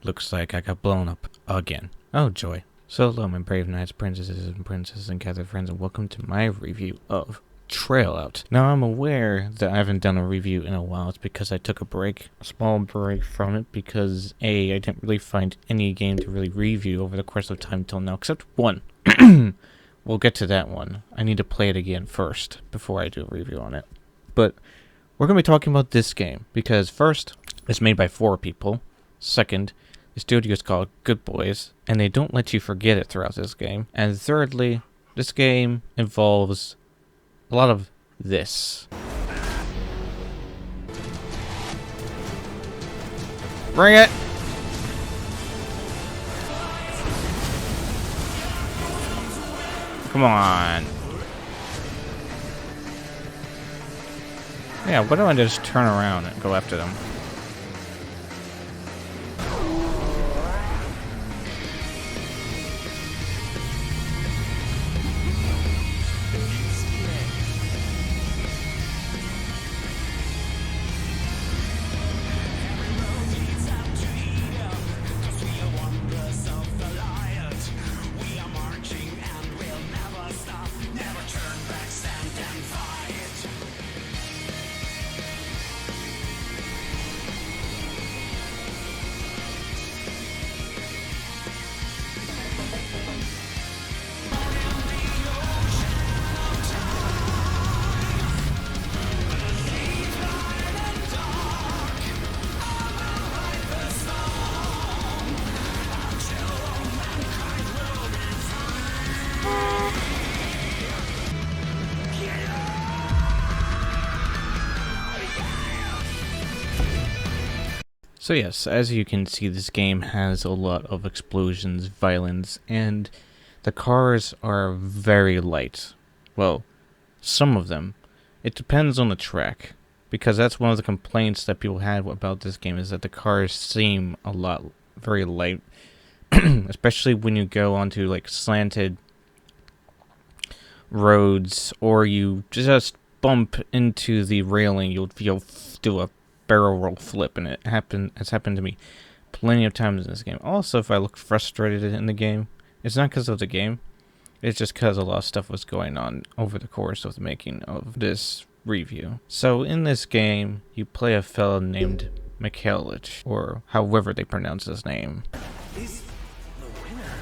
Looks like I got blown up again. Oh joy. So hello my brave knights, princesses, and princesses, and gathered friends, and welcome to my review of Trailout. Now I'm aware that I haven't done a review in a while. It's because I took a small break from it, because I didn't really find any game to really review over the course of time till now, except one. We'll get to that one. I need to play it again first before I do a review on it. But we're going to be talking about this game, because first, it's made by 4 people. Second, the studio is called Good Boys, and they don't let you forget it throughout this game. And thirdly, this game involves a lot of this. Bring it! Come on. Yeah, why don't I just turn around and go after them? So yes, as you can see, this game has a lot of explosions, violence, and the cars are very light. Well, some of them. It depends on the track, because that's one of the complaints that people had about this game, is that the cars seem very light, especially when you go onto like slanted roads, or you just bump into the railing, you'll do a barrel roll flip, and it's happened to me plenty of times in this game. Also, if I look frustrated in the game, it's not because of the game, it's just because a lot of stuff was going on over the course of the making of this review. So in this game, you play a fellow named Mikhailych, or however they pronounce his name. Is the winner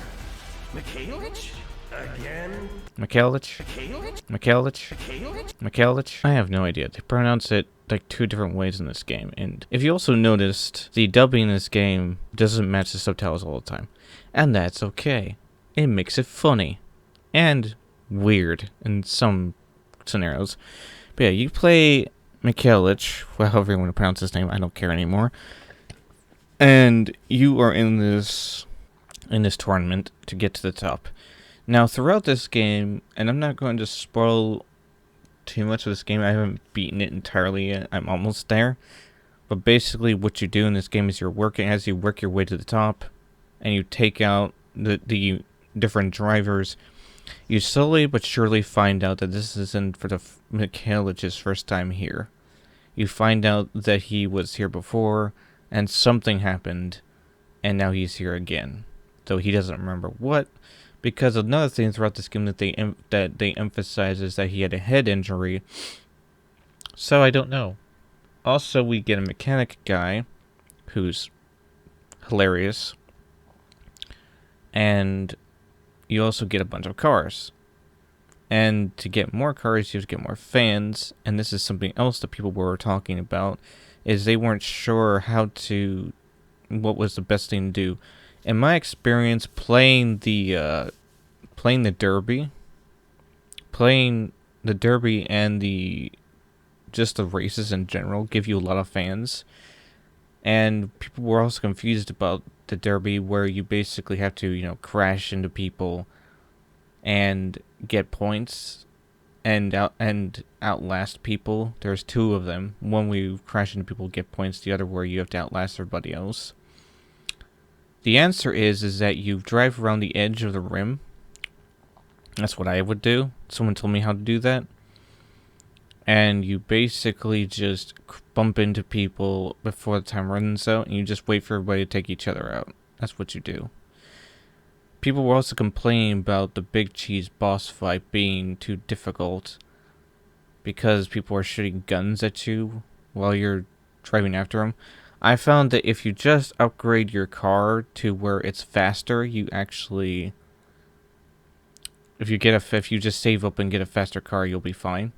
Mikhailych? Again? Mikhailych? Mikhailych? Mikhailych? Mikhailych? Mikhailych? I have no idea. They pronounce it like 2 different ways in this game. And if you also noticed, the dubbing in this game doesn't match the subtitles all the time. And that's okay. It makes it funny. And weird in some scenarios. But yeah, you play Mikhailych, well, however you want to pronounce his name, I don't care anymore. And you are in this tournament to get to the top. Now, throughout this game, and I'm not going to spoil too much of this game, I haven't beaten it entirely yet, I'm almost there. But basically what you do in this game is you work your way to the top, and you take out the different drivers, you slowly but surely find out that this isn't for the Mikhailych's first time here. You find out that he was here before, and something happened, and now he's here again. Though he doesn't remember what. Because another thing throughout this game that they emphasize is that he had a head injury. So I don't know. Also, we get a mechanic guy who's hilarious. And you also get a bunch of cars. And to get more cars, you have to get more fans. And this is something else that people were talking about, is they weren't sure what was the best thing to do. In my experience, playing the derby and just the races in general give you a lot of fans. And people were also confused about the derby, where you basically have to, crash into people and get points and outlast people. There's 2 of them. One where you crash into people, get points. The other where you have to outlast everybody else. The answer is that you drive around the edge of the rim. That's what I would do. Someone told me how to do that. and you basically just bump into people before the time runs out, and you just wait for everybody to take each other out. That's what you do. People were also complaining about the Big Cheese boss fight being too difficult because people are shooting guns at you while you're driving after them. I found that if you just upgrade your car to where it's faster, you actually... If you just save up and get a faster car, you'll be fine.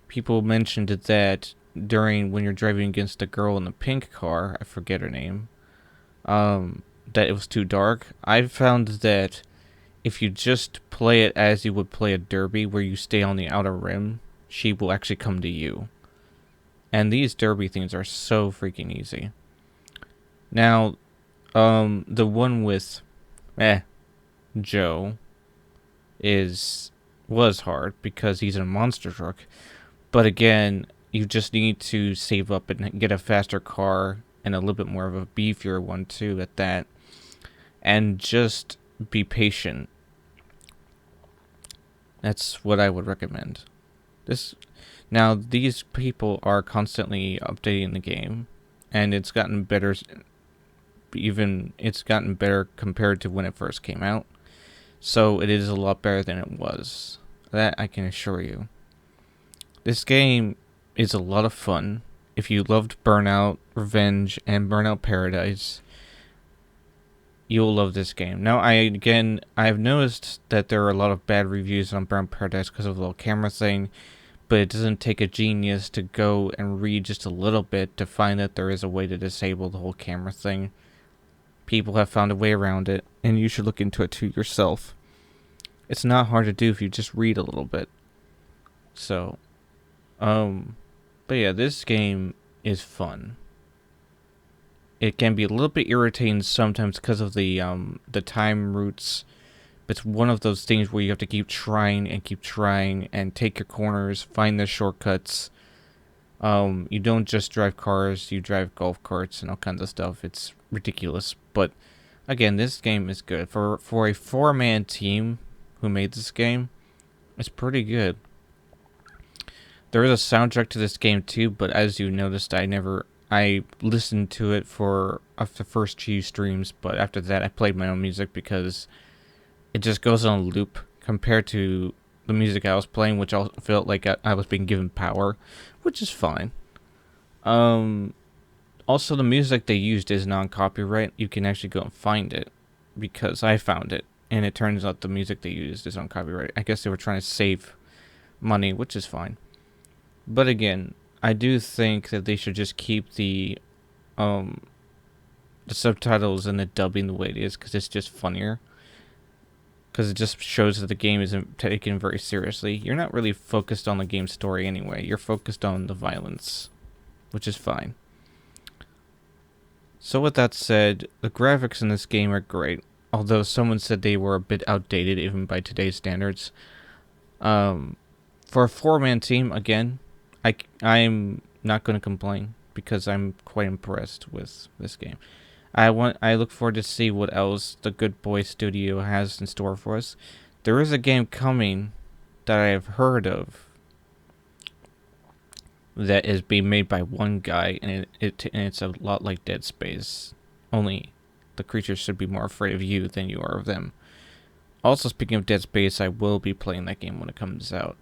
People mentioned that when you're driving against the girl in the pink car, I forget her name, that it was too dark. I found that if you just play it as you would play a derby, where you stay on the outer rim, she will actually come to you. And these derby things are so freaking easy. Now, the one with Joe was hard because he's in a monster truck. But again, you just need to save up and get a faster car and a little bit more of a beefier one too at that. And just be patient. That's what I would recommend. Now, these people are constantly updating the game, and it's gotten better. It's gotten better compared to when it first came out. So it is a lot better than it was. That I can assure you. This game is a lot of fun. If you loved Burnout Revenge and Burnout Paradise, you'll love this game. Now, I've noticed that there are a lot of bad reviews on Burnout Paradise because of the little camera thing, but it doesn't take a genius to go and read just a little bit to find that there is a way to disable the whole camera thing. People have found a way around it, and you should look into it too yourself. It's not hard to do if you just read a little bit. So, but yeah, this game is fun. It can be a little bit irritating sometimes because of the time routes. But it's one of those things where you have to keep trying and take your corners, find the shortcuts. You don't just drive cars, you drive golf carts and all kinds of stuff. It's ridiculous. But again, this game is good. For a 4-man team who made this game, it's pretty good. There is a soundtrack to this game too, but as you noticed, I listened to it for the first few streams, but after that I played my own music because it just goes on a loop compared to the music I was playing, which I felt like I was being given power, which is fine. Also, the music they used is non-copyright. You can actually go and find it because I found it, and it turns out the music they used is on copyright. I guess they were trying to save money, which is fine. But again, I do think that they should just keep the subtitles and the dubbing the way it is, because it's just funnier. Because it just shows that the game isn't taken very seriously. You're not really focused on the game's story anyway. You're focused on the violence, which is fine. So with that said, the graphics in this game are great. Although someone said they were a bit outdated even by today's standards. For a 4-man team, again, I'm not going to complain because I'm quite impressed with this game. I look forward to see what else the Good Boy Studio has in store for us. There is a game coming that I have heard of that is being made by one guy, and it's a lot like Dead Space. Only the creatures should be more afraid of you than you are of them. Also, speaking of Dead Space, I will be playing that game when it comes out.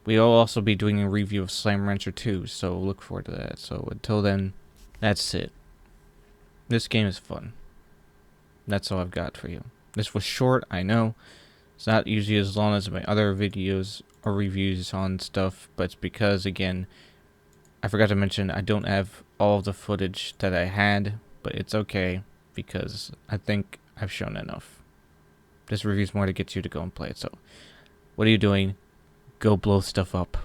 We'll also be doing a review of Slime Rancher 2, so look forward to that. So until then, that's it. This game is fun. That's all I've got for you. This was short, I know. It's not usually as long as my other videos or reviews on stuff, but it's because, again, I forgot to mention I don't have all of the footage that I had, but it's okay because I think I've shown enough. This review's more to get you to go and play it, so what are you doing? Go blow stuff up.